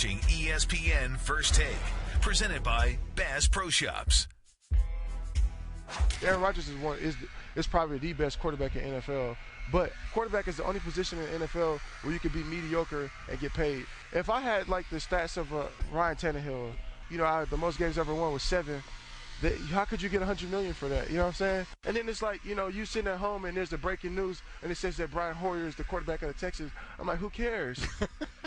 watching ESPN First Take, presented by Bass Pro Shops. Aaron Rodgers is probably the best quarterback in NFL, but quarterback is the only position in the NFL where you can be mediocre and get paid. If I had like the stats of Ryan Tannehill, the most games ever won was 7. How could you get $100 million for that? You know what I'm saying? And then it's like, you sitting at home and there's the breaking news and it says that Brian Hoyer is the quarterback of the Texans. I'm like, who cares?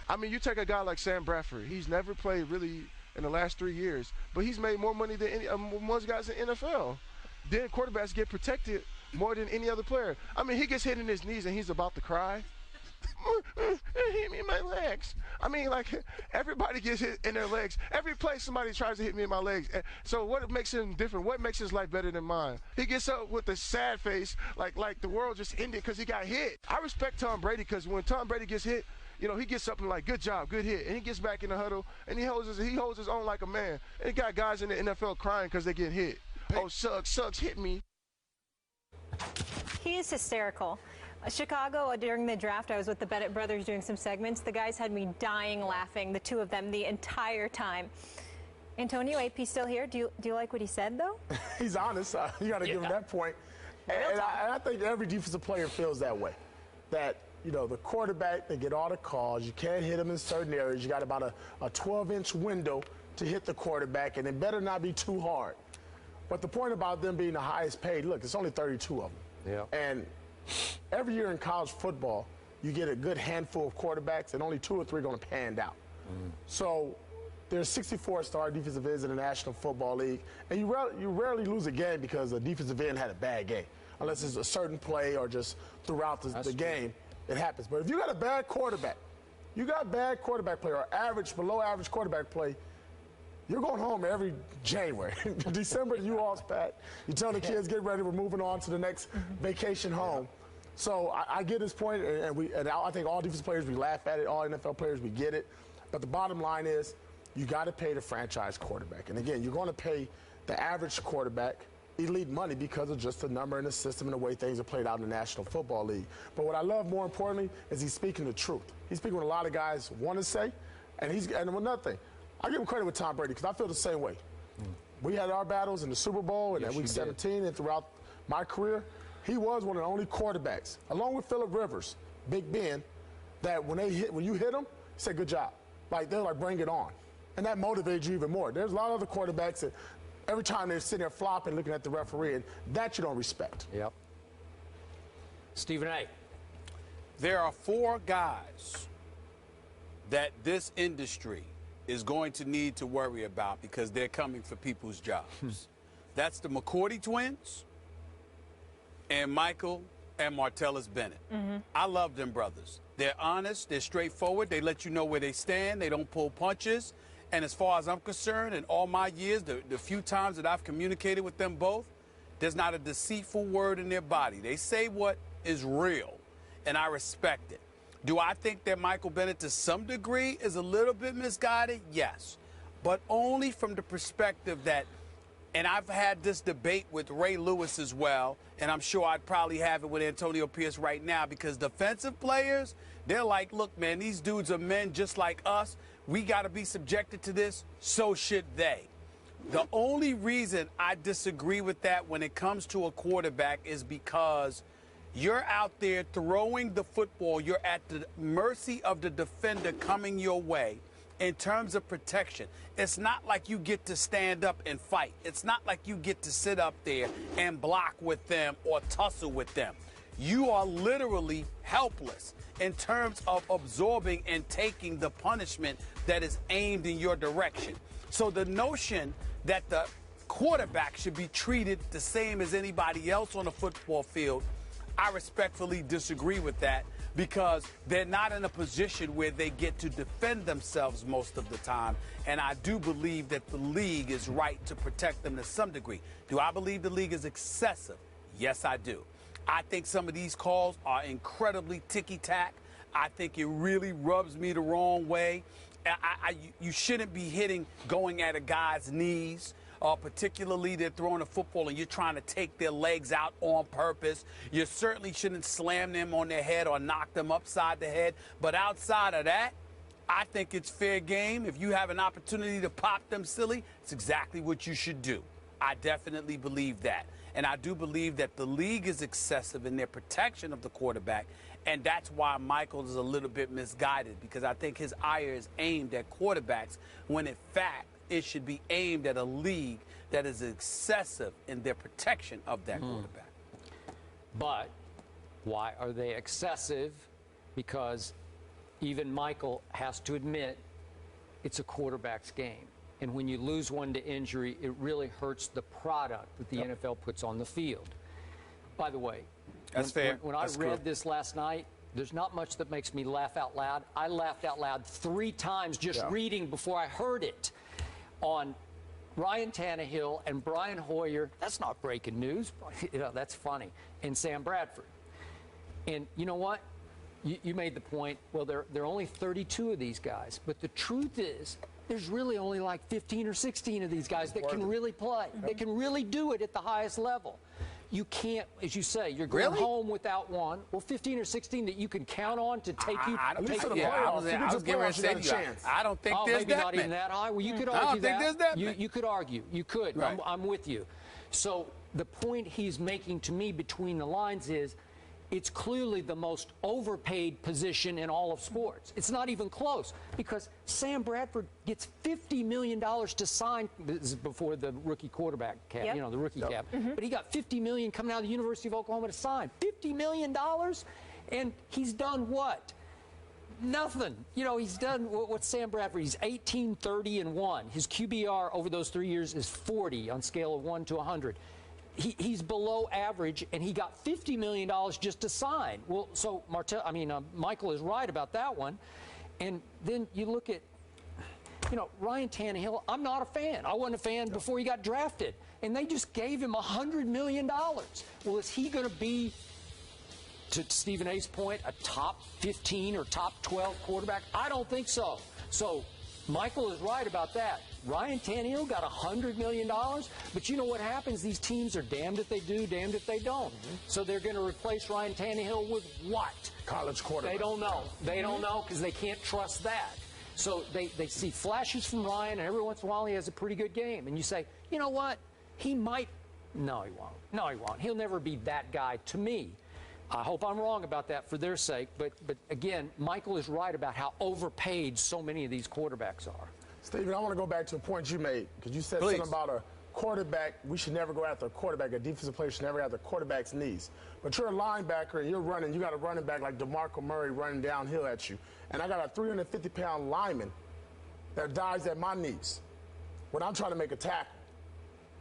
I mean, you take a guy like Sam Bradford. He's never played really in the last 3 years, but he's made more money than most guys in the NFL. Then quarterbacks get protected more than any other player. I mean, he gets hit in his knees and he's about to cry. Hit me in my legs. I mean, like, everybody gets hit in their legs. Every play somebody tries to hit me in my legs. So what makes him different? What makes his life better than mine? He gets up with a sad face, like the world just ended because he got hit. I respect Tom Brady because when Tom Brady gets hit, he gets up and like, good job, good hit. And he gets back in the huddle and he holds his own like a man. And you got guys in the NFL crying because they get hit. Oh, Suggs hit me. He is hysterical. Chicago, during the draft, I was with the Bennett brothers doing some segments. The guys had me dying laughing, the two of them, the entire time. Antonio, AP still here. Do you like what he said, though? He's honest. You got to give him that point. And I think every defensive player feels that way. That, the quarterback, they get all the calls. You can't hit them in certain areas. You got about a 12-inch window to hit the quarterback, and it better not be too hard. But the point about them being the highest paid, look, it's only 32 of them. Yeah. And every year in college football, you get a good handful of quarterbacks, and only 2 or 3 are going to pan out. So there's 64 star defensive ends in the National Football League, and you rarely lose a game because a defensive end had a bad game, unless it's a certain play or just throughout the game, it happens. But if you got a bad quarterback, play or average, below average quarterback play, you're going home every January. December, you all spat. You tell the kids, get ready, we're moving on to the next vacation home. So I get his point, and I think all defensive players, we laugh at it. All NFL players, we get it. But the bottom line is, you got to pay the franchise quarterback. And again, you're going to pay the average quarterback elite money because of just the number and the system and the way things are played out in the National Football League. But what I love more importantly is he's speaking the truth. He's speaking what a lot of guys want to say, and another thing. I give him credit with Tom Brady because I feel the same way. We had our battles in the Super Bowl and at Week 17 and throughout my career. He was one of the only quarterbacks, along with Phillip Rivers, Big Ben, that when you hit them, he said, good job. Like, they're like, bring it on. And that motivates you even more. There's a lot of other quarterbacks that every time they're sitting there flopping, looking at the referee, and that you don't respect. Yep. Stephen A. There are 4 guys that this industry is going to need to worry about because they're coming for people's jobs. That's the McCourty twins and Michael and Martellus Bennett. I love them brothers. They're honest, they're straightforward, they let you know where they stand, they don't pull punches. And as far as I'm concerned, in all my years, the few times that I've communicated with them both, there's not a deceitful word in their body. They say what is real, and I respect it. Do I think that Michael Bennett, to some degree, is a little bit misguided? Yes. But only from the perspective that, and I've had this debate with Ray Lewis as well, and I'm sure I'd probably have it with Antonio Pierce right now, because defensive players, they're like, look, man, these dudes are men just like us. We got to be subjected to this. So should they. The only reason I disagree with that when it comes to a quarterback is because you're out there throwing the football. You're at the mercy of the defender coming your way in terms of protection. It's not like you get to stand up and fight. It's not like you get to sit up there and block with them or tussle with them. You are literally helpless in terms of absorbing and taking the punishment that is aimed in your direction. So the notion that the quarterback should be treated the same as anybody else on the football field, I respectfully disagree with that, because they're not in a position where they get to defend themselves most of the time. And I do believe that the league is right to protect them to some degree. Do I believe the league is excessive? Yes, I do. I think some of these calls are incredibly ticky-tack. I think it really rubs me the wrong way. You shouldn't be going at a guy's knees. Particularly they're throwing a football and you're trying to take their legs out on purpose. You certainly shouldn't slam them on their head or knock them upside the head. But outside of that, I think it's fair game. If you have an opportunity to pop them silly, it's exactly what you should do. I definitely believe that. And I do believe that the league is excessive in their protection of the quarterback, and that's why Michael is a little bit misguided, because I think his ire is aimed at quarterbacks when, in fact, it should be aimed at a league that is excessive in their protection of that quarterback. But why are they excessive? Because even Michael has to admit it's a quarterback's game. And when you lose one to injury, it really hurts the product that the NFL puts on the field. By the way, that's fair. When I read this last night, there's not much that makes me laugh out loud. I laughed out loud 3 times just reading before I heard it on Ryan Tannehill and Brian Hoyer. That's not breaking news. You know, that's funny. And Sam Bradford. And you know what? You made the point, well, there are only 32 of these guys. But the truth is, there's really only like 15 or 16 of these guys that can really play. They can really do it at the highest level. You can't, as you say, you're going home without one. Well, 15 or 16 that you can count on to take you. I was getting ready to say to you, I don't think there's maybe that not even that high. Well, you could argue I don't think there's that. You could argue. You could. Right. I'm with you. So the point he's making to me between the lines is, it's clearly the most overpaid position in all of sports. It's not even close, because Sam Bradford gets $50 million to sign. This is before the rookie quarterback cap, you know, the rookie cap. But he got $50 million coming out of the University of Oklahoma to sign. $50 million, and he's done what? Nothing. You know, he's done what's Sam Bradford? He's 18, 30, and 1. His QBR over those 3 years is 40 on scale of 1 to 100. He's below average, and he got $50 million just to sign. Well, so Michael is right about that one. And then you look at, you know, Ryan Tannehill. I'm not a fan. I wasn't a fan before he got drafted. And they just gave him $100 million. Well, is he going to be, to Stephen A's point, a top 15 or top 12 quarterback? I don't think so. So Michael is right about that. Ryan Tannehill got $100 million, but you know what happens? These teams are damned if they do, damned if they don't. So they're going to replace Ryan Tannehill with what? College quarterback. They don't know. They don't know because they can't trust that. So they see flashes from Ryan, and every once in a while he has a pretty good game. And you say, you know what? He might. No, he won't. No, he won't. He'll never be that guy to me. I hope I'm wrong about that for their sake. But again, Michael is right about how overpaid so many of these quarterbacks are. Stephen, I want to go back to a point you made, because you said something about a quarterback. We should never go after a quarterback. A defensive player should never have the quarterback's knees. But you're a linebacker and you're running. You got a running back like DeMarco Murray running downhill at you. And I got a 350-pound lineman that dives at my knees when I'm trying to make a tackle.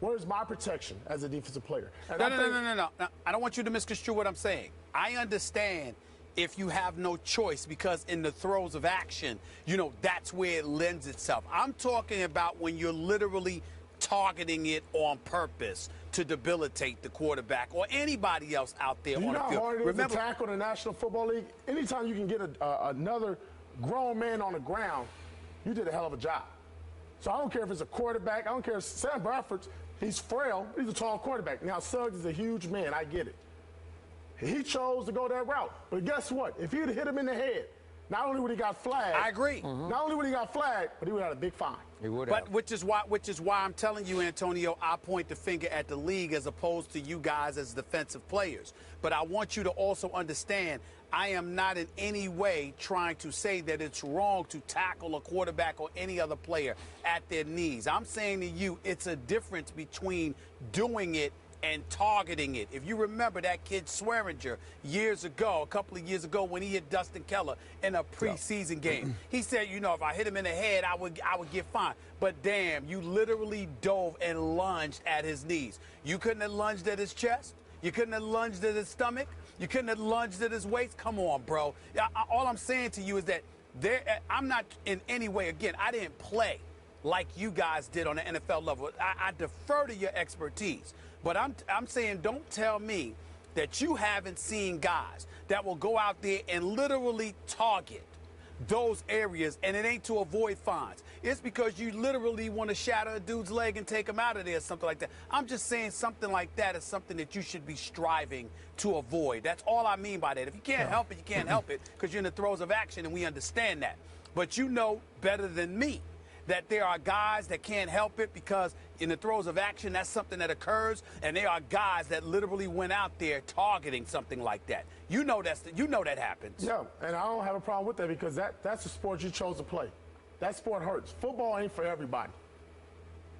Where's my protection as a defensive player? No. I don't want you to misconstrue what I'm saying. I understand if you have no choice, because in the throes of action, you know, that's where it lends itself. I'm talking about when you're literally targeting it on purpose to debilitate the quarterback or anybody else out there on the field. You know how hard it is to tackle in the National Football League? Anytime you can get another grown man on the ground, you did a hell of a job. So I don't care if it's a quarterback. I don't care if Sam Bradford's, he's frail. He's a tall quarterback. Now, Suggs is a huge man. I get it. He chose to go that route. But guess what? If he'd hit him in the head, not only would he got flagged. I agree. Not only would he got flagged, but he would have had a big fine. He would have. But which is why I'm telling you, Antonio, I point the finger at the league as opposed to you guys as defensive players. But I want you to also understand, I am not in any way trying to say that it's wrong to tackle a quarterback or any other player at their knees. I'm saying to you, it's a difference between doing it and targeting it. If you remember that kid Swearinger a couple of years ago, when he hit Dustin Keller in a preseason game, he said, you know, if I hit him in the head, I would get fined. But damn, you literally dove and lunged at his knees. You couldn't have lunged at his chest. You couldn't have lunged at his stomach. You couldn't have lunged at his waist. Come on, bro. All I'm saying to you is that I'm not in any way, again, I didn't play like you guys did on the NFL level. I defer to your expertise. But I'm saying, don't tell me that you haven't seen guys that will go out there and literally target those areas, and it ain't to avoid fines. It's because you literally want to shatter a dude's leg and take him out of there, something like that. I'm just saying something like that is something that you should be striving to avoid. That's all I mean by that. If you can't help it, you can't help it, because you're in the throes of action, and we understand that. But you know better than me that there are guys that can't help it because in the throes of action, that's something that occurs, and there are guys that literally went out there targeting something like that. You know that happens. Yeah, and I don't have a problem with that because that's the sport you chose to play. That sport hurts. Football ain't for everybody.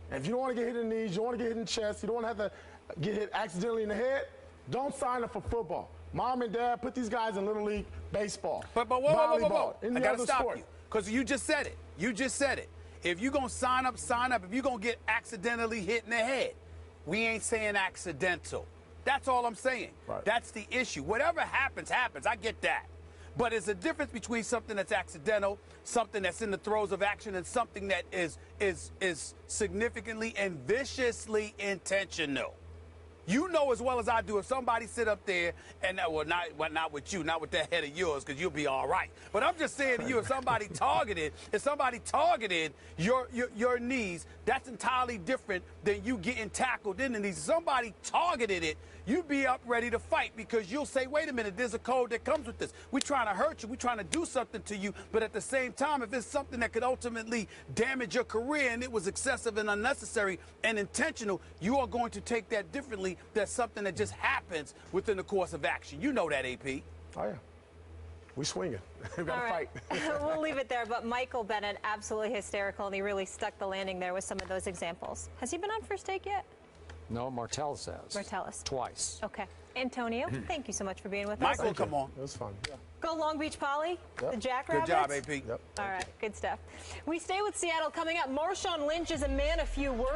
And if you don't want to get hit in the knees, you don't want to get hit in the chest, you don't want to have to get hit accidentally in the head, don't sign up for football. Mom and dad, put these guys in Little League baseball, But volleyball, I got to stop you because you just said it. You just said it. If you're going to sign up, sign up. If you're going to get accidentally hit in the head, we ain't saying accidental. That's all I'm saying. Right. That's the issue. Whatever happens, happens. I get that. But there's a difference between something that's accidental, something that's in the throes of action, and something that is significantly and viciously intentional. You know as well as I do if somebody sit up there and not with you, not with that head of yours, because you'll be all right. But I'm just saying to you, if somebody targeted your knees, that's entirely different than you getting tackled in the knees. If somebody targeted it, you'd be up ready to fight because you'll say, wait a minute, there's a code that comes with this. We're trying to hurt you. We're trying to do something to you. But at the same time, if it's something that could ultimately damage your career and it was excessive and unnecessary and intentional, you are going to take that differently. That's something that just happens within the course of action. You know that, AP. Oh, yeah. We swinging. We got to fight. We'll leave it there, but Michael Bennett, absolutely hysterical, and he really stuck the landing there with some of those examples. Has he been on First Take yet? No, Martellus has. Martellus. Twice. Okay. Antonio, thank you so much for being with Michael, us. come on. It was fun. Yeah. Go Long Beach Poly, Yep. the Jackrabbits. Good job, AP. Yep. All right, good stuff. We stay with Seattle coming up. Marshawn Lynch is a man of few words.